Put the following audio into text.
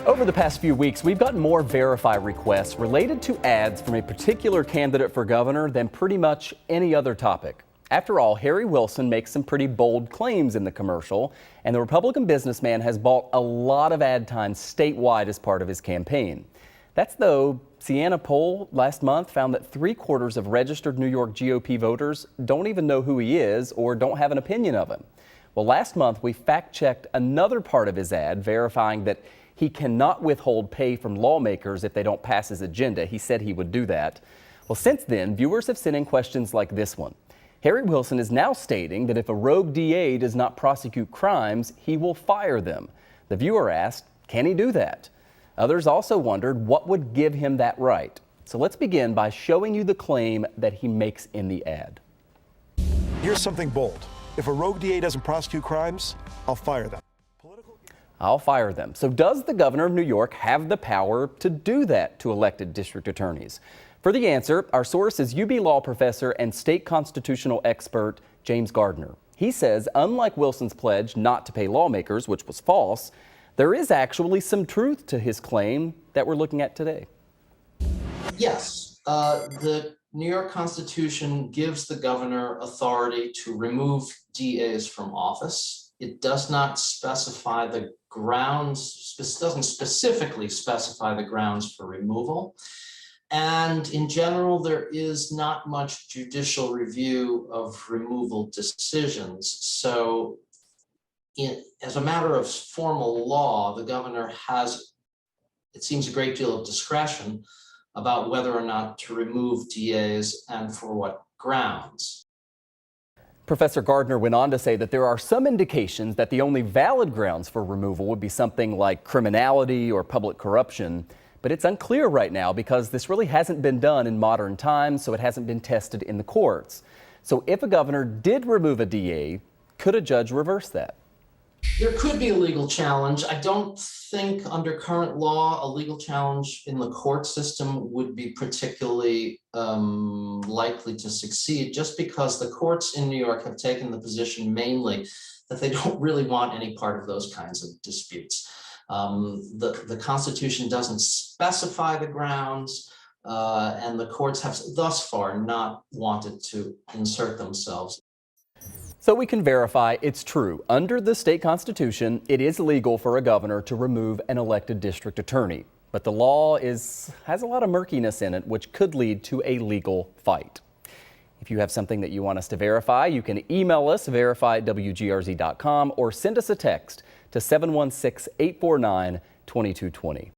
Over the past few weeks, we've gotten more Verify requests related to ads from a particular candidate for governor than pretty much any other topic. After all, Harry Wilson makes some pretty bold claims in the commercial, and the Republican businessman has bought a lot of ad time statewide as part of his campaign. That's though Siena poll last month found that 3/4 of registered New York GOP voters don't even know who he is or don't have an opinion of him. Well, last month we fact-checked another part of his ad, verifying that he cannot withhold pay from lawmakers if they don't pass his agenda. He said he would do that. Well, since then, viewers have sent in questions like this one. Harry Wilson is now stating that if a rogue DA does not prosecute crimes, he will fire them. The viewer asked, can he do that? Others also wondered what would give him that right. So let's begin by showing you the claim that he makes in the ad. Here's something bold. If a rogue DA doesn't prosecute crimes, I'll fire them. I'll fire them. So does the governor of New York have the power to do that to elected district attorneys? For the answer, our source is UB law professor and state constitutional expert James Gardner. He says, unlike Wilson's pledge not to pay lawmakers, which was false, there is actually some truth to his claim that we're looking at today. Yes, the New York Constitution gives the governor authority to remove DAs from office. It does not specify the grounds, doesn't specifically specify the grounds for removal. And in general, there is not much judicial review of removal decisions. So as a matter of formal law, the governor has, it seems, a great deal of discretion about whether or not to remove DAs and for what grounds. Professor Gardner went on to say that there are some indications that the only valid grounds for removal would be something like criminality or public corruption. But it's unclear right now because this really hasn't been done in modern times, so it hasn't been tested in the courts. So if a governor did remove a DA, could a judge reverse that? There could be a legal challenge. I don't think under current law, a legal challenge in the court system would be particularly likely to succeed, just because the courts in New York have taken the position mainly that they don't really want any part of those kinds of disputes. The Constitution doesn't specify the grounds, and the courts have thus far not wanted to insert themselves. So we can verify it's true. Under the state constitution, it is legal for a governor to remove an elected district attorney. But the law has a lot of murkiness in it, which could lead to a legal fight. If you have something that you want us to verify, you can email us, verify@wgrz.com, or send us a text to 716-849-2220.